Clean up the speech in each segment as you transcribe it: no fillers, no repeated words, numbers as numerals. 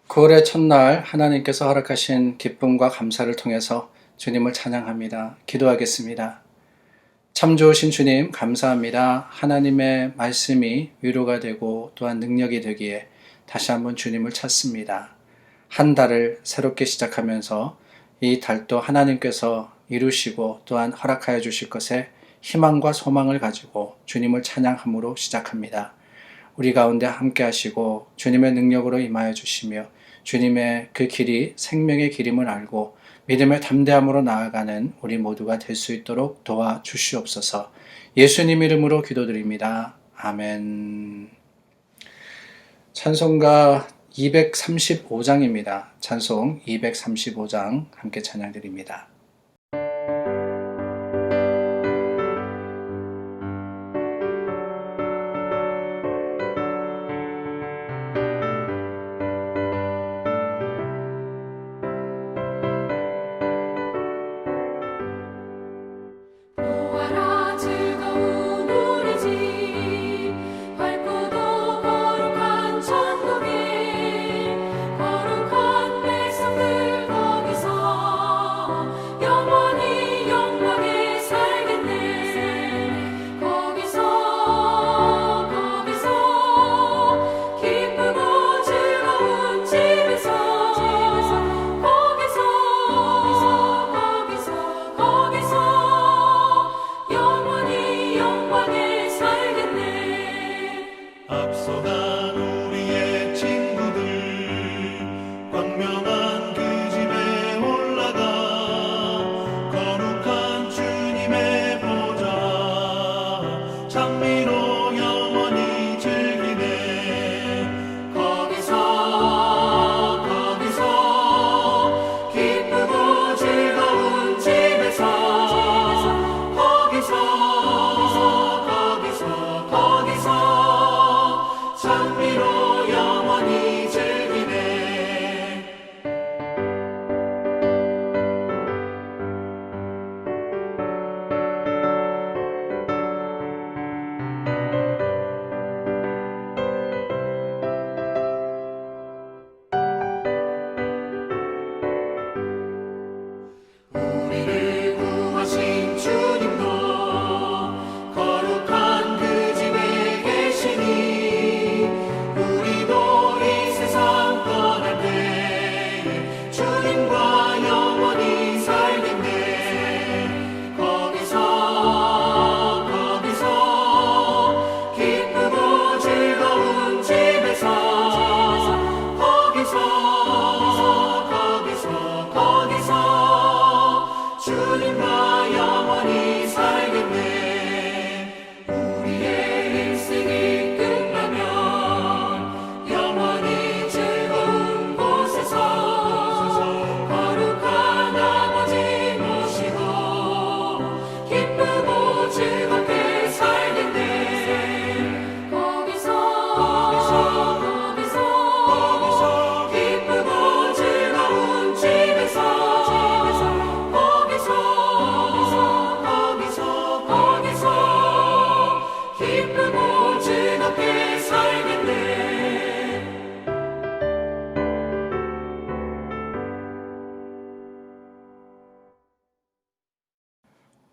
9월의 첫날 하나님께서 허락하신 기쁨과 감사를 통해서 주님을 찬양합니다. 기도하겠습니다. 참 좋으신 주님 감사합니다. 하나님의 말씀이 위로가 되고 또한 능력이 되기에 다시 한번 주님을 찾습니다. 한 달을 새롭게 시작하면서 이 달도 하나님께서 이루시고 또한 허락하여 주실 것에 희망과 소망을 가지고 주님을 찬양함으로 시작합니다. 우리 가운데 함께 하시고 주님의 능력으로 임하여 주시며 주님의 그 길이 생명의 길임을 알고 믿음의 담대함으로 나아가는 우리 모두가 될 수 있도록 도와 주시옵소서. 예수님 이름으로 기도드립니다. 아멘. 찬송가 235장입니다. 찬송 235장 함께 찬양드립니다.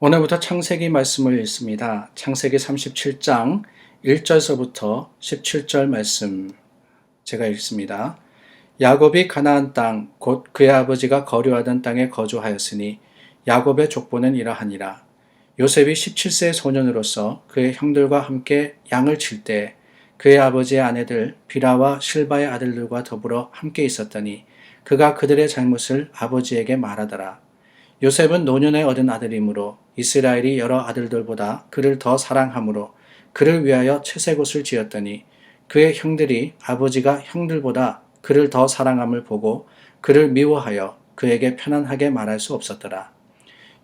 오늘부터 창세기 말씀을 읽습니다. 창세기 37장 1절서부터 17절 말씀 제가 읽습니다. 야곱이 가나안 땅 곧 그의 아버지가 거류하던 땅에 거주하였으니 야곱의 족보는 이러하니라. 요셉이 17세의 소년으로서 그의 형들과 함께 양을 칠 때 그의 아버지의 아내들 비라와 실바의 아들들과 더불어 함께 있었더니 그가 그들의 잘못을 아버지에게 말하더라. 요셉은 노년에 얻은 아들이므로 이스라엘이 여러 아들들보다 그를 더 사랑하므로 그를 위하여 채색옷을 지었더니 그의 형들이 아버지가 형들보다 그를 더 사랑함을 보고 그를 미워하여 그에게 편안하게 말할 수 없었더라.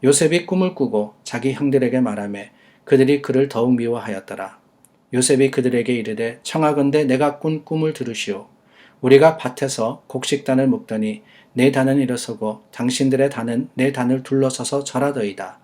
요셉이 꿈을 꾸고 자기 형들에게 말하매 그들이 그를 더욱 미워하였더라. 요셉이 그들에게 이르되 청하건대 내가 꾼 꿈을 들으시오. 우리가 밭에서 곡식단을 묶더니 내 단은 일어서고 당신들의 단은 내 단을 둘러서서 절하더이다.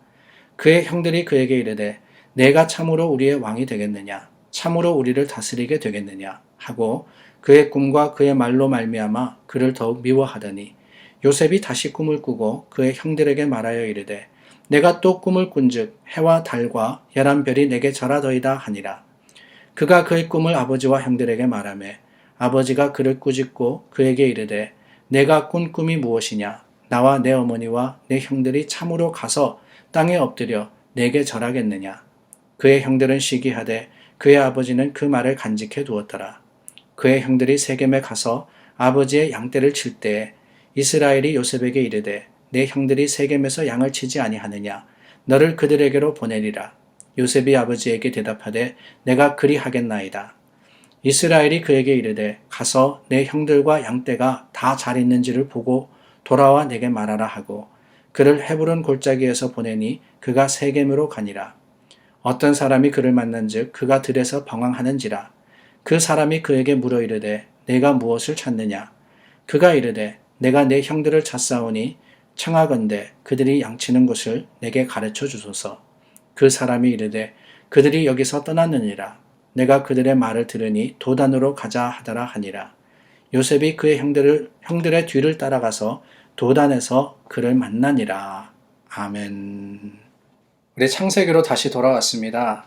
그의 형들이 그에게 이르되 내가 참으로 우리의 왕이 되겠느냐. 참으로 우리를 다스리게 되겠느냐 하고 그의 꿈과 그의 말로 말미암아 그를 더욱 미워하더니 요셉이 다시 꿈을 꾸고 그의 형들에게 말하여 이르되 내가 또 꿈을 꾼즉 해와 달과 열한 별이 내게 절하더이다 하니라. 그가 그의 꿈을 아버지와 형들에게 말하매 아버지가 그를 꾸짖고 그에게 이르되 내가 꾼 꿈이 무엇이냐 나와 내 어머니와 내 형들이 참으로 가서 땅에 엎드려 내게 절하겠느냐. 그의 형들은 시기하되 그의 아버지는 그 말을 간직해 두었더라. 그의 형들이 세겜에 가서 아버지의 양떼를 칠 때에 이스라엘이 요셉에게 이르되 내 형들이 세겜에서 양을 치지 아니하느냐 너를 그들에게로 보내리라. 요셉이 아버지에게 대답하되 내가 그리하겠나이다. 이스라엘이 그에게 이르되 가서 내 형들과 양떼가 다 잘 있는지를 보고 돌아와 내게 말하라 하고 그를 헤브론 골짜기에서 보내니 그가 세겜으로 가니라. 어떤 사람이 그를 만난즉 그가 들에서 방황하는지라. 그 사람이 그에게 물어 이르되 내가 무엇을 찾느냐. 그가 이르되 내가 내 형들을 찾사오니 청하건대 그들이 양치는 곳을 내게 가르쳐 주소서. 그 사람이 이르되 그들이 여기서 떠났느니라. 내가 그들의 말을 들으니 도단으로 가자 하더라 하니라. 요셉이 그의 형들의 뒤를 따라가서 도단에서 그를 만나니라. 아멘. 우리 창세기로 다시 돌아왔습니다.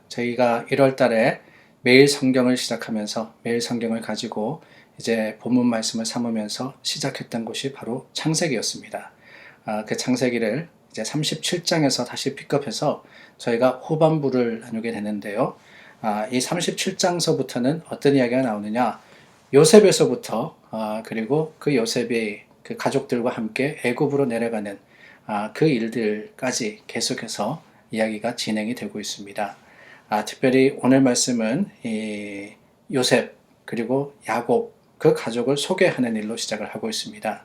저희가 1월 달에 매일 성경을 시작하면서 매일 성경을 가지고 이제 본문 말씀을 삼으면서 시작했던 곳이 바로 창세기였습니다. 그 창세기를 이제 37장에서 다시 픽업해서 저희가 후반부를 나누게 되는데요. 이 37장서부터는 어떤 이야기가 나오느냐. 요셉에서부터 그리고 그 요셉이 그 가족들과 함께 애굽으로 내려가는 그 일들까지 계속해서 이야기가 진행이 되고 있습니다. 특별히 오늘 말씀은 이 요셉 그리고 야곱 그 가족을 소개하는 일로 시작을 하고 있습니다.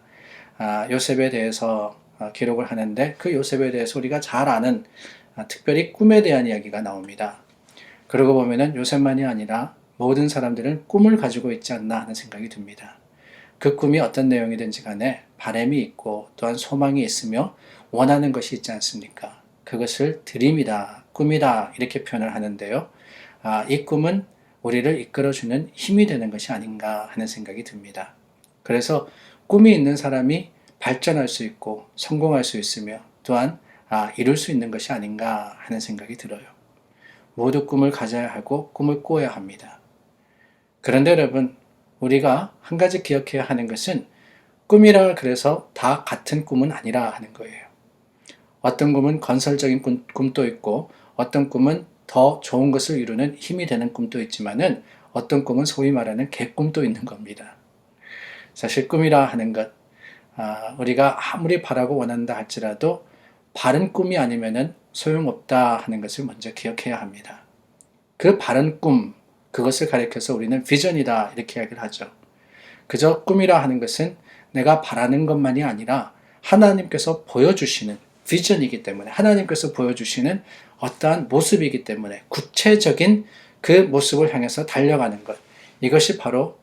요셉에 대해서 기록을 하는데 그 요셉에 대해서 우리가 잘 아는 특별히 꿈에 대한 이야기가 나옵니다. 그러고 보면은 요셉만이 아니라 모든 사람들은 꿈을 가지고 있지 않나 하는 생각이 듭니다. 그 꿈이 어떤 내용이든지 간에 바람이 있고 또한 소망이 있으며 원하는 것이 있지 않습니까? 그것을 드림이다, 꿈이다 이렇게 표현을 하는데요. 이 꿈은 우리를 이끌어주는 힘이 되는 것이 아닌가 하는 생각이 듭니다. 그래서 꿈이 있는 사람이 발전할 수 있고 성공할 수 있으며 또한 이룰 수 있는 것이 아닌가 하는 생각이 들어요. 모두 꿈을 가져야 하고 꿈을 꾸어야 합니다. 그런데 여러분, 우리가 한 가지 기억해야 하는 것은 꿈이라 그래서 다 같은 꿈은 아니라 하는 거예요. 어떤 꿈은 건설적인 꿈도 있고 어떤 꿈은 더 좋은 것을 이루는 힘이 되는 꿈도 있지만은 어떤 꿈은 소위 말하는 개꿈도 있는 겁니다. 사실 꿈이라 하는 것, 우리가 아무리 바라고 원한다 할지라도 바른 꿈이 아니면은 소용없다 하는 것을 먼저 기억해야 합니다. 그 바른 꿈, 그것을 가리켜서 우리는 비전이다 이렇게 이야기를 하죠. 그저 꿈이라 하는 것은 내가 바라는 것만이 아니라 하나님께서 보여주시는 비전이기 때문에 하나님께서 보여주시는 어떠한 모습이기 때문에 구체적인 그 모습을 향해서 달려가는 것, 이것이 바로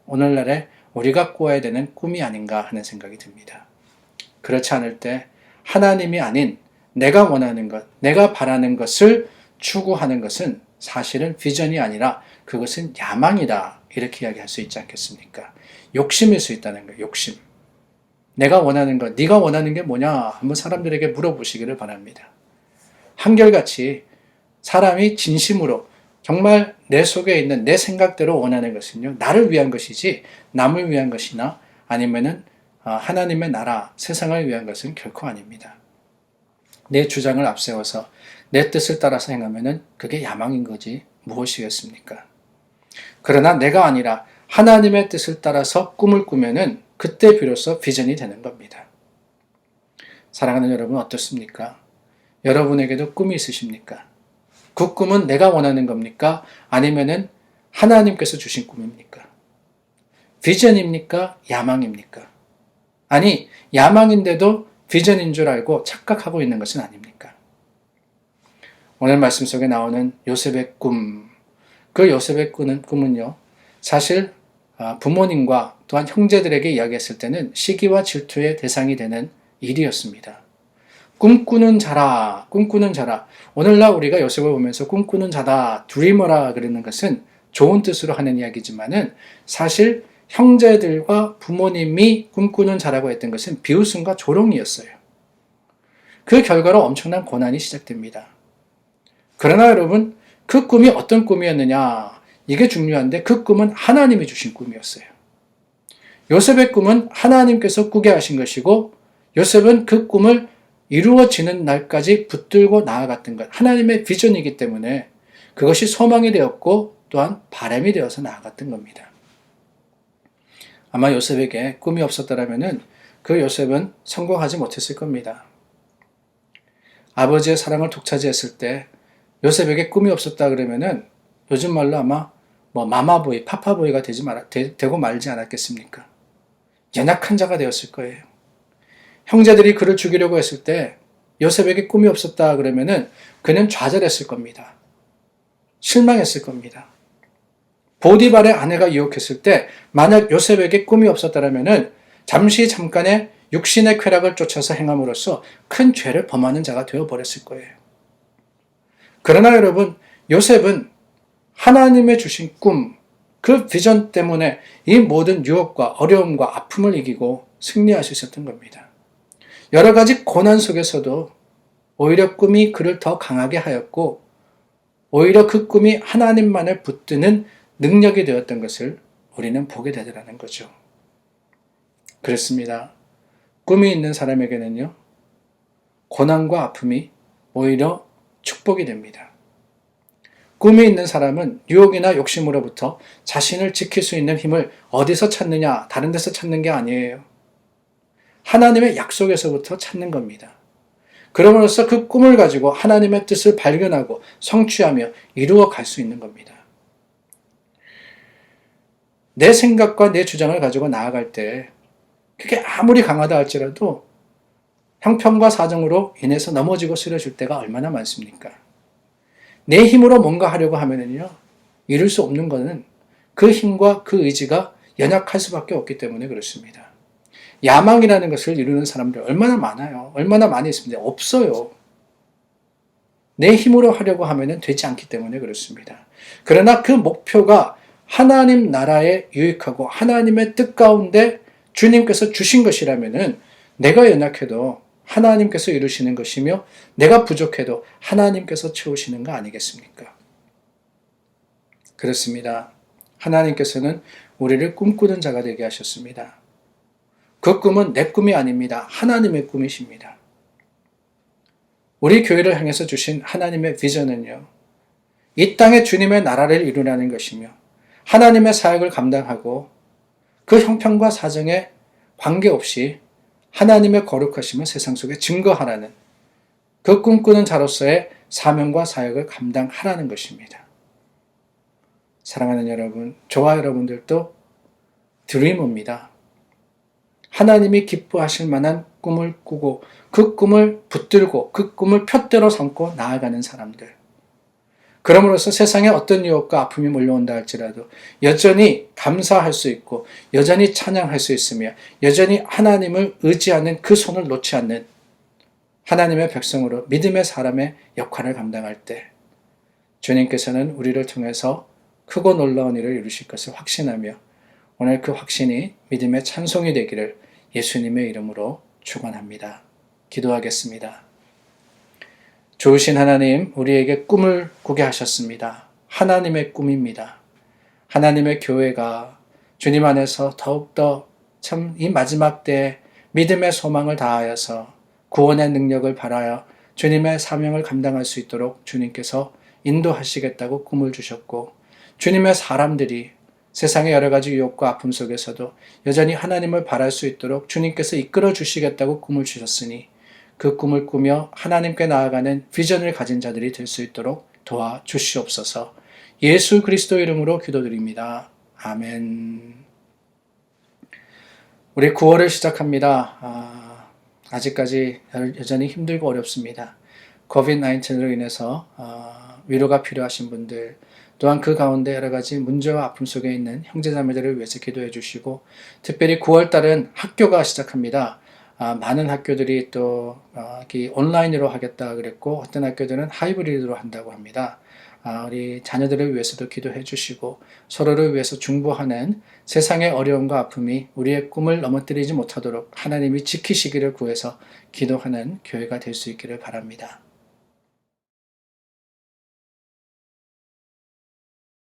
오늘날에 우리가 꾸어야 되는 꿈이 아닌가 하는 생각이 듭니다. 그렇지 않을 때 하나님이 아닌 내가 원하는 것, 내가 바라는 것을 추구하는 것은 사실은 비전이 아니라 그것은 야망이다 이렇게 이야기할 수 있지 않겠습니까? 욕심일 수 있다는 거예요. 욕심. 내가 원하는 것, 네가 원하는 게 뭐냐 한번 사람들에게 물어보시기를 바랍니다. 한결같이 사람이 진심으로 정말 내 속에 있는 내 생각대로 원하는 것은요, 나를 위한 것이지 남을 위한 것이나 아니면은 하나님의 나라, 세상을 위한 것은 결코 아닙니다. 내 주장을 앞세워서 내 뜻을 따라서 행하면은 그게 야망인 거지 무엇이겠습니까? 그러나 내가 아니라 하나님의 뜻을 따라서 꿈을 꾸면은 그때 비로소 비전이 되는 겁니다. 사랑하는 여러분 어떻습니까? 여러분에게도 꿈이 있으십니까? 그 꿈은 내가 원하는 겁니까? 아니면은 하나님께서 주신 꿈입니까? 비전입니까? 야망입니까? 아니, 야망인데도 비전인 줄 알고 착각하고 있는 것은 아닙니까? 오늘 말씀 속에 나오는 요셉의 꿈, 그 요셉의 꿈은요, 사실 부모님과 또한 형제들에게 이야기했을 때는 시기와 질투의 대상이 되는 일이었습니다. 꿈꾸는 자라, 꿈꾸는 자라. 오늘날 우리가 요셉을 보면서 꿈꾸는 자다, 드리머라 그러는 것은 좋은 뜻으로 하는 이야기지만은 사실 형제들과 부모님이 꿈꾸는 자라고 했던 것은 비웃음과 조롱이었어요. 그 결과로 엄청난 고난이 시작됩니다. 그러나 여러분, 그 꿈이 어떤 꿈이었느냐? 이게 중요한데 그 꿈은 하나님이 주신 꿈이었어요. 요셉의 꿈은 하나님께서 꾸게 하신 것이고 요셉은 그 꿈을 이루어지는 날까지 붙들고 나아갔던 것. 하나님의 비전이기 때문에 그것이 소망이 되었고 또한 바람이 되어서 나아갔던 겁니다. 아마 요셉에게 꿈이 없었더라면 그 요셉은 성공하지 못했을 겁니다. 아버지의 사랑을 독차지했을 때 요셉에게 꿈이 없었다 그러면은 요즘 말로 아마 마마보이, 파파보이가 되고 말지 않았겠습니까? 연약한 자가 되었을 거예요. 형제들이 그를 죽이려고 했을 때 요셉에게 꿈이 없었다 그러면은 그는 좌절했을 겁니다. 실망했을 겁니다. 보디발의 아내가 유혹했을 때 만약 요셉에게 꿈이 없었다면은 잠깐의 육신의 쾌락을 쫓아서 행함으로써 큰 죄를 범하는 자가 되어버렸을 거예요. 그러나 여러분, 요셉은 하나님의 주신 꿈, 그 비전 때문에 이 모든 유혹과 어려움과 아픔을 이기고 승리할 수 있었던 겁니다. 여러 가지 고난 속에서도 오히려 꿈이 그를 더 강하게 하였고 오히려 그 꿈이 하나님만을 붙드는 능력이 되었던 것을 우리는 보게 되더라는 거죠. 그렇습니다. 꿈이 있는 사람에게는요, 고난과 아픔이 오히려 축복이 됩니다. 꿈이 있는 사람은 유혹이나 욕심으로부터 자신을 지킬 수 있는 힘을 어디서 찾느냐, 다른 데서 찾는 게 아니에요. 하나님의 약속에서부터 찾는 겁니다. 그럼으로써 그 꿈을 가지고 하나님의 뜻을 발견하고 성취하며 이루어 갈 수 있는 겁니다. 내 생각과 내 주장을 가지고 나아갈 때 그게 아무리 강하다 할지라도 형편과 사정으로 인해서 넘어지고 쓰러질 때가 얼마나 많습니까? 내 힘으로 뭔가 하려고 하면은요, 이룰 수 없는 것은 그 힘과 그 의지가 연약할 수밖에 없기 때문에 그렇습니다. 야망이라는 것을 이루는 사람들 얼마나 많아요. 얼마나 많이 있습니다. 없어요. 내 힘으로 하려고 하면은 되지 않기 때문에 그렇습니다. 그러나 그 목표가 하나님 나라에 유익하고 하나님의 뜻 가운데 주님께서 주신 것이라면은 내가 연약해도 하나님께서 이루시는 것이며 내가 부족해도 하나님께서 채우시는 거 아니겠습니까? 그렇습니다. 하나님께서는 우리를 꿈꾸는 자가 되게 하셨습니다. 그 꿈은 내 꿈이 아닙니다. 하나님의 꿈이십니다. 우리 교회를 향해서 주신 하나님의 비전은요, 이 땅에 주님의 나라를 이루라는 것이며 하나님의 사역을 감당하고 그 형편과 사정에 관계없이 하나님의 거룩하심을 세상 속에 증거하라는 그 꿈꾸는 자로서의 사명과 사역을 감당하라는 것입니다. 사랑하는 여러분, 저와 여러분들도 드리머입니다. 하나님이 기뻐하실 만한 꿈을 꾸고 그 꿈을 붙들고 그 꿈을 푯대로 삼고 나아가는 사람들. 그럼으로써 세상에 어떤 유혹과 아픔이 몰려온다 할지라도 여전히 감사할 수 있고 여전히 찬양할 수 있으며 여전히 하나님을 의지하는 그 손을 놓지 않는 하나님의 백성으로 믿음의 사람의 역할을 감당할 때 주님께서는 우리를 통해서 크고 놀라운 일을 이루실 것을 확신하며 오늘 그 확신이 믿음의 찬송이 되기를 예수님의 이름으로 축원합니다. 기도하겠습니다. 좋으신 하나님, 우리에게 꿈을 꾸게 하셨습니다. 하나님의 꿈입니다. 하나님의 교회가 주님 안에서 더욱더 참 이 마지막 때에 믿음의 소망을 다하여서 구원의 능력을 발하여 주님의 사명을 감당할 수 있도록 주님께서 인도하시겠다고 꿈을 주셨고 주님의 사람들이 세상의 여러 가지 유혹과 아픔 속에서도 여전히 하나님을 바랄 수 있도록 주님께서 이끌어 주시겠다고 꿈을 주셨으니 그 꿈을 꾸며 하나님께 나아가는 비전을 가진 자들이 될 수 있도록 도와주시옵소서. 예수 그리스도 이름으로 기도드립니다. 아멘. 우리 9월을 시작합니다. 아직까지 여전히 힘들고 어렵습니다. COVID-19로 인해서 위로가 필요하신 분들, 또한 그 가운데 여러 가지 문제와 아픔 속에 있는 형제자매들을 위해서 기도해 주시고 특별히 9월달은 학교가 시작합니다. 많은 학교들이 또 온라인으로 하겠다 그랬고 어떤 학교들은 하이브리드로 한다고 합니다. 우리 자녀들을 위해서도 기도해 주시고 서로를 위해서 중보하는 세상의 어려움과 아픔이 우리의 꿈을 넘어뜨리지 못하도록 하나님이 지키시기를 구해서 기도하는 교회가 될 수 있기를 바랍니다.